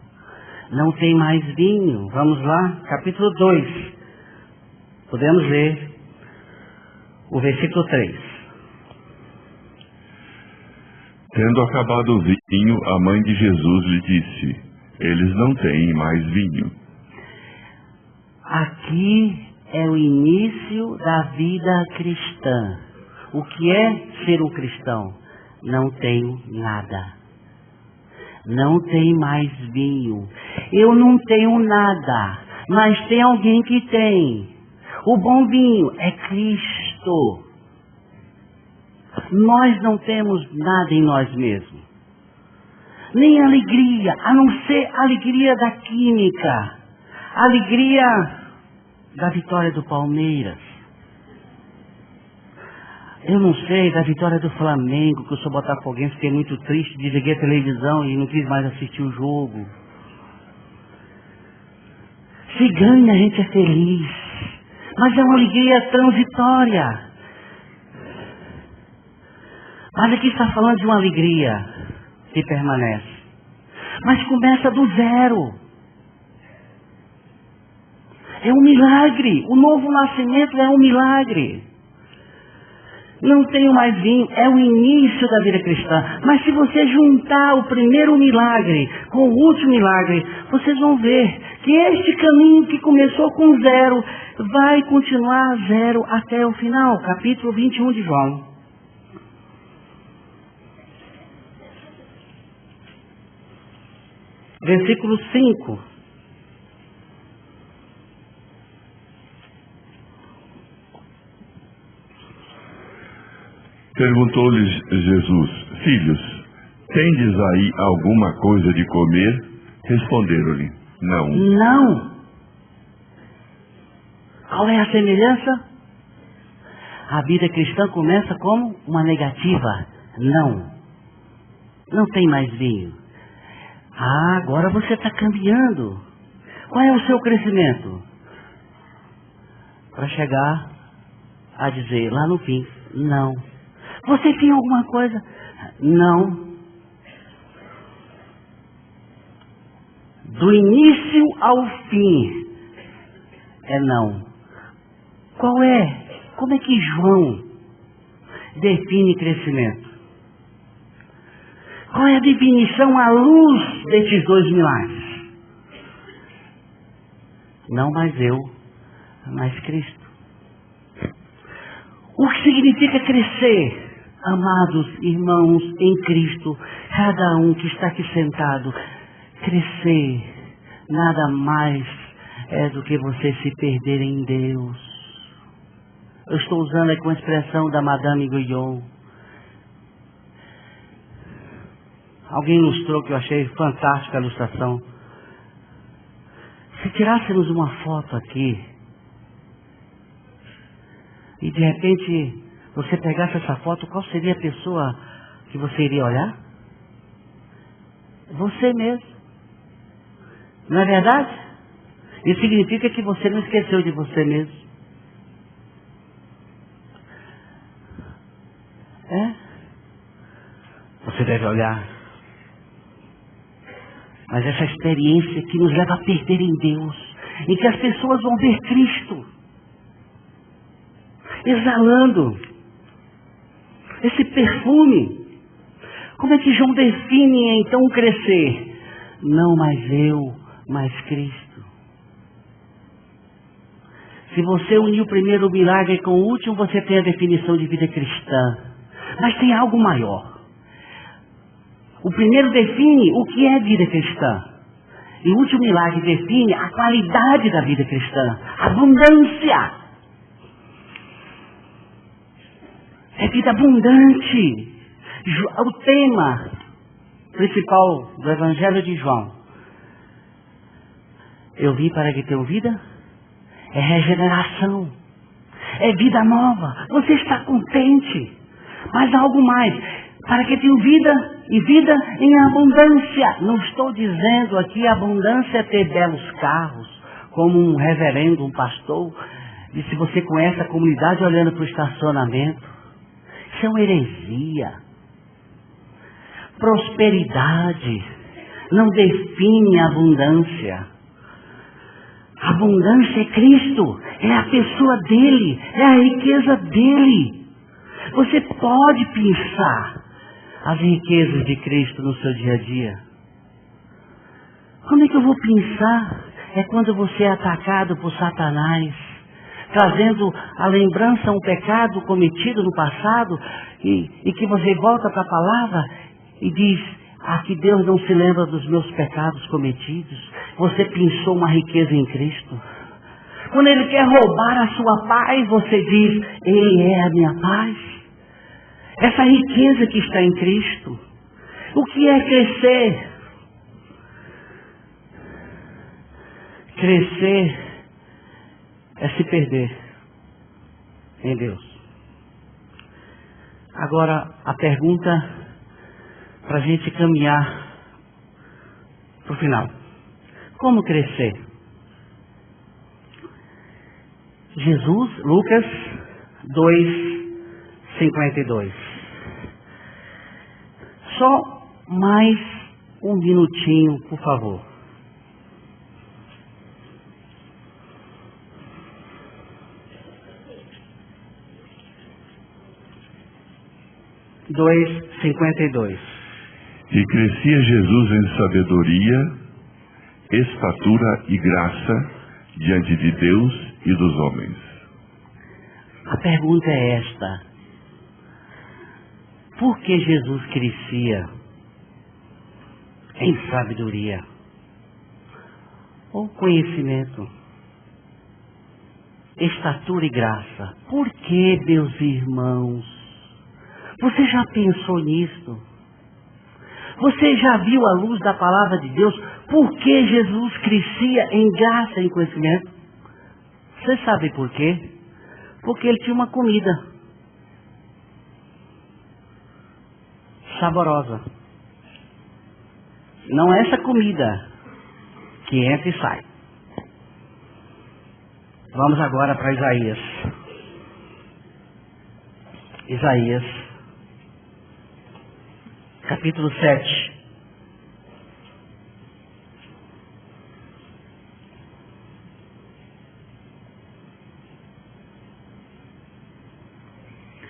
Não tem mais vinho. Vamos lá, capítulo 2. Podemos ler o versículo 3. Tendo acabado o vinho, a mãe de Jesus lhe disse, eles não têm mais vinho. Aqui é o início da vida cristã. O que é ser um cristão? Não tenho nada. Não tem mais vinho. Eu não tenho nada, mas tem alguém que tem. O bom vinho é Cristo. Nós não temos nada em nós mesmos. Nem alegria, a não ser a alegria da química. A alegria da vitória do Palmeiras. Eu não sei, da vitória do Flamengo, que eu sou botafoguense, fiquei muito triste, desliguei a televisão e não quis mais assistir o jogo. Se ganha, a gente é feliz. Mas é uma alegria transitória. Mas aqui está falando de uma alegria que permanece. Mas começa do zero. É um milagre. O novo nascimento é um milagre. Não tenho mais vinho, é o início da vida cristã. Mas se você juntar o primeiro milagre com o último milagre, vocês vão ver que este caminho que começou com 0 vai continuar 0 até o final. Capítulo 21 de João. Versículo 5. Perguntou-lhes Jesus: Filhos, tendes aí alguma coisa de comer? Responderam-lhe: Não. Não. Qual é a semelhança? A vida cristã começa como uma negativa. Não. Não tem mais vinho. Ah, agora você está cambiando. Qual é o seu crescimento? Para chegar a dizer lá no fim, não. Você tem alguma coisa? Não. Do início ao fim é não. Qual é? Como é que João define crescimento? Qual é a definição à luz desses 2 milagres? Não mais eu, mas Cristo. O que significa crescer? Amados irmãos em Cristo, cada um que está aqui sentado, crescer nada mais é do que você se perder em Deus. Eu estou usando aqui uma expressão da Madame Guyon. Alguém ilustrou que eu achei fantástica a ilustração. Se tirássemos uma foto aqui e de repente você pegasse essa foto, qual seria a pessoa que você iria olhar? Você mesmo. Não é verdade? Isso significa que você não esqueceu de você mesmo. É? Você deve olhar. Mas essa experiência que nos leva a perder em Deus, em que as pessoas vão ver Cristo exalando esse perfume. Como é que João define então o crescer? Não mais eu, mas Cristo. Se você unir o primeiro milagre com o último, você tem a definição de vida cristã. Mas tem algo maior. O primeiro define o que é vida cristã. E o último milagre define a qualidade da vida cristã. Abundância. É vida abundante. O tema principal do Evangelho de João. Eu vim para que tenham vida. É regeneração. É vida nova. Você está contente. Mas algo mais. Para que tenham vida e vida em abundância. Não estou dizendo aqui abundância é ter belos carros. Como um reverendo, um pastor. E se você conhece a comunidade olhando para o estacionamento. Isso é uma heresia. Prosperidade não define abundância. Abundância é Cristo, é a pessoa dele, é a riqueza dele. Você pode pensar as riquezas de Cristo no seu dia a dia. Como é que eu vou pensar? É quando você é atacado por Satanás, trazendo à lembrança um pecado cometido no passado, e que você volta para a palavra e diz, que Deus não se lembra dos meus pecados cometidos. Você pensou uma riqueza em Cristo. Quando Ele quer roubar a sua paz, você diz, Ele é a minha paz. Essa riqueza que está em Cristo. O que é crescer? Crescer é se perder em Deus. Agora, a pergunta para a gente caminhar para o final. Como crescer? Jesus, Lucas 2:52. Só mais um minutinho, por favor. (2:52) E crescia Jesus em sabedoria estatura e graça diante de Deus e dos homens. A pergunta é esta: por que Jesus crescia em sabedoria ou conhecimento, estatura e graça? Por que, meus irmãos? Você já pensou nisso? Você já viu à luz da palavra de Deus por que Jesus crescia em graça e em conhecimento? Você sabe por quê? Porque ele tinha uma comida saborosa. Não é essa comida que entra e sai. Vamos agora para Isaías. Isaías, capítulo 7.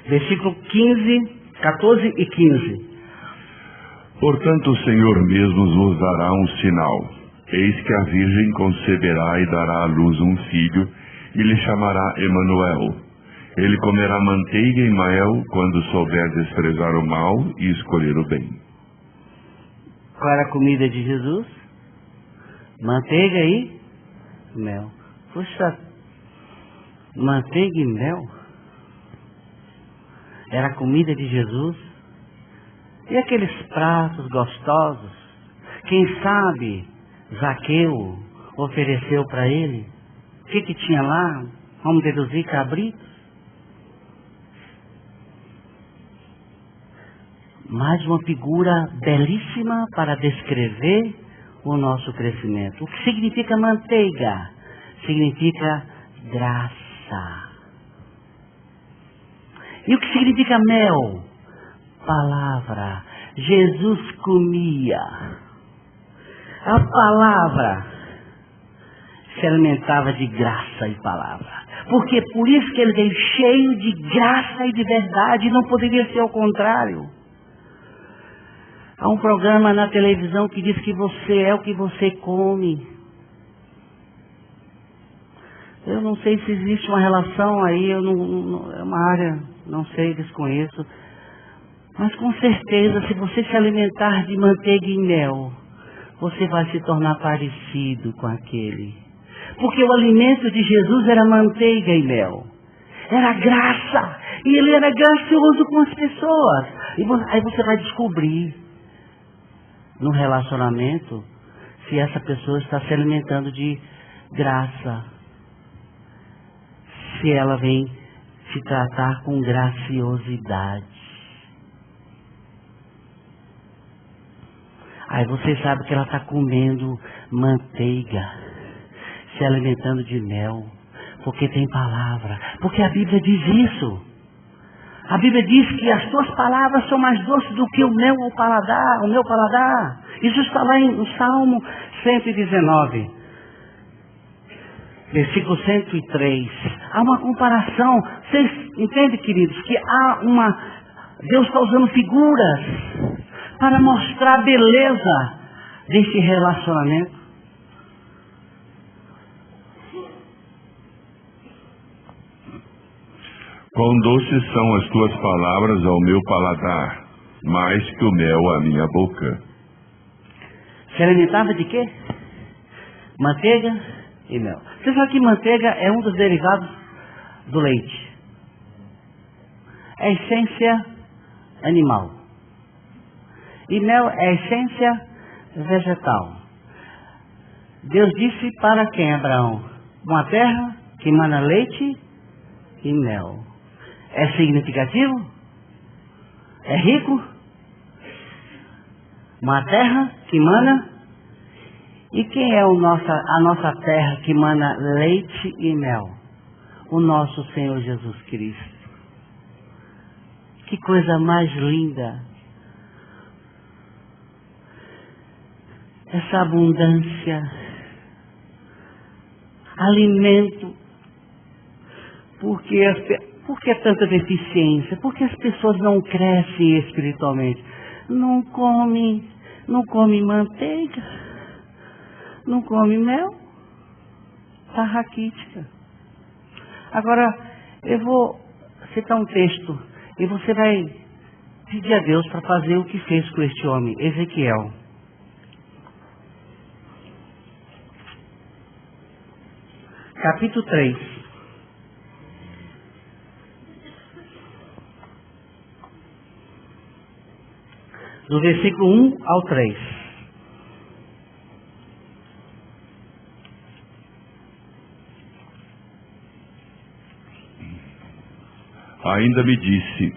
Versículo 15, 14 e 15. Portanto, o Senhor mesmo vos dará um sinal. Eis que a Virgem conceberá e dará à luz um filho, e lhe chamará Emanuel. Ele comerá manteiga e mel quando souber desprezar o mal e escolher o bem. Qual era a comida de Jesus? Manteiga e mel. Puxa, manteiga e mel era a comida de Jesus? E aqueles pratos gostosos? Quem sabe Zaqueu ofereceu para ele? O que tinha lá? Vamos deduzir: cabritos? Mais uma figura belíssima para descrever o nosso crescimento. O que significa manteiga? Significa graça. E o que significa mel? Palavra. Jesus comia. A palavra se alimentava de graça e palavra. Porque por isso que ele veio cheio de graça e de verdade. Não poderia ser ao contrário. Há um programa na televisão que diz que você é o que você come. Eu não sei se existe uma relação aí, é uma área, não sei, desconheço. Mas com certeza, se você se alimentar de manteiga e mel, você vai se tornar parecido com aquele. Porque o alimento de Jesus era manteiga e mel. Era graça. E ele era gracioso com as pessoas. Aí você vai descobrir, no relacionamento, se essa pessoa está se alimentando de graça. Se ela vem se tratar com graciosidade. Aí você sabe que ela está comendo manteiga, se alimentando de mel, porque tem palavra. Porque a Bíblia diz isso. A Bíblia diz que as suas palavras são mais doces do que o meu paladar. Isso está lá no Salmo 119, versículo 103. Há uma comparação. Vocês entendem, queridos, que Deus está usando figuras para mostrar a beleza desse relacionamento. Quão doces são as tuas palavras ao meu paladar, mais que o mel à minha boca. Se alimentava de quê? Manteiga e mel. Você sabe que manteiga é um dos derivados do leite. É essência animal. E mel é essência vegetal. Deus disse para quem, Abraão? Uma terra que emana leite e mel. É significativo? É rico? Uma terra que emana. E quem é a nossa terra que emana leite e mel? O nosso Senhor Jesus Cristo. Que coisa mais linda. Essa abundância. Alimento. Por que tanta deficiência? Porque as pessoas não crescem espiritualmente. Não come manteiga. não come mel, está raquítica. Agora, eu vou citar um texto e você vai pedir a Deus para fazer o que fez com este homem, Ezequiel. Capítulo 3. Do versículo 1 ao 3. Ainda me disse: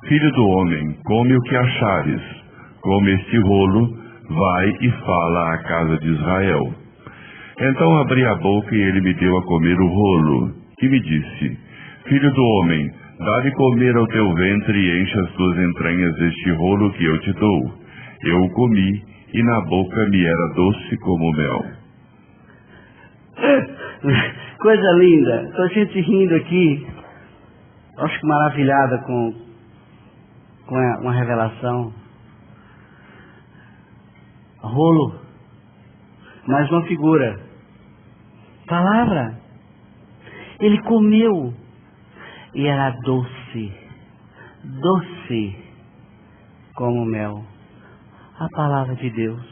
filho do homem, come o que achares, come este rolo, vai e fala à casa de Israel. Então abri a boca e ele me deu a comer o rolo, e me disse: filho do homem, dá de comer ao teu ventre e enche as tuas entranhas deste rolo que eu te dou. Eu o comi, e na boca me era doce como mel. Coisa linda, estou gente rindo aqui, acho que maravilhada com uma revelação. Rolo, mais uma figura, palavra. Ele comeu e era doce, doce como mel. A palavra de Deus.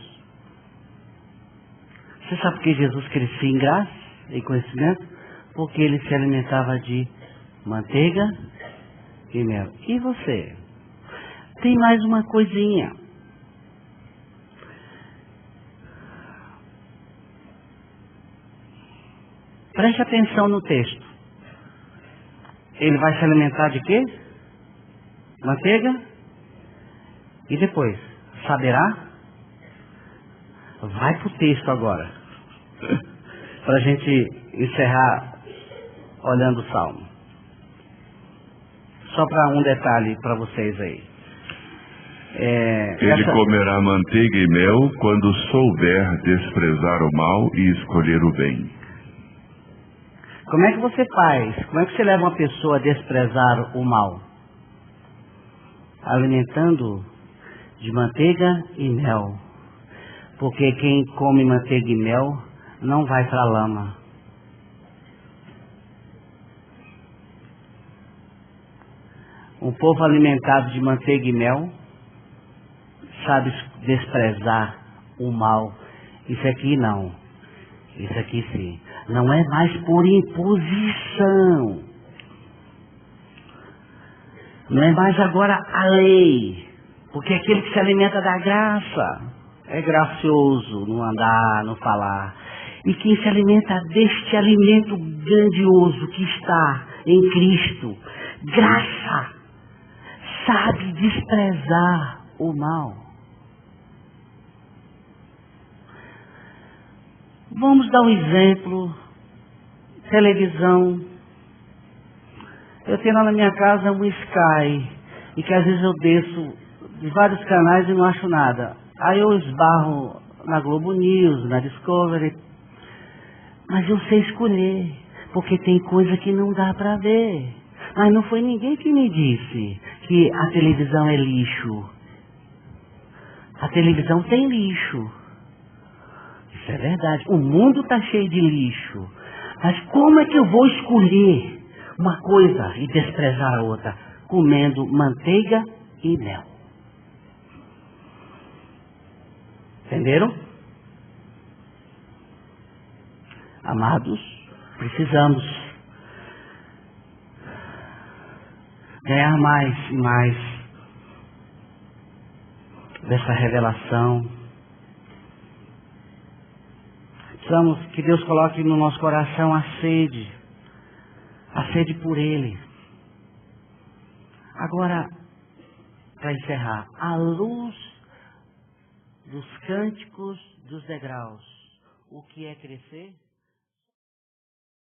Você sabe por que Jesus crescia em graça e conhecimento? Porque ele se alimentava de manteiga e mel. E você? Tem mais uma coisinha. Preste atenção no texto. Ele vai se alimentar de quê? Manteiga? E depois? Saberá? Vai para o texto agora. Para a gente encerrar olhando o Salmo. Só para um detalhe para vocês aí. Ele comerá manteiga e mel quando souber desprezar o mal e escolher o bem. Como é que você faz? Como é que você leva uma pessoa a desprezar o mal? Alimentando de manteiga e mel. Porque quem come manteiga e mel não vai para a lama. Um povo alimentado de manteiga e mel sabe desprezar o mal. Isso aqui não. Isso aqui sim. Não é mais por imposição. Não é mais agora a lei. Porque aquele que se alimenta da graça é gracioso no andar, no falar. E quem se alimenta deste alimento grandioso que está em Cristo, graça, sabe desprezar o mal. Vamos dar um exemplo. Televisão. Eu tenho lá na minha casa um Sky, e que às vezes eu desço de vários canais e não acho nada. Aí eu esbarro na Globo News, na Discovery. Mas eu sei escolher, porque tem coisa que não dá para ver. Mas não foi ninguém que me disse que a televisão é lixo. A televisão tem lixo. Isso é verdade. O mundo está cheio de lixo. Mas como é que eu vou escolher uma coisa e desprezar a outra? Comendo manteiga e mel. Entenderam? Amados, precisamos ganhar mais e mais dessa revelação. Precisamos que Deus coloque no nosso coração a sede por Ele. Agora, para encerrar, à luz dos cânticos dos degraus, o que é crescer?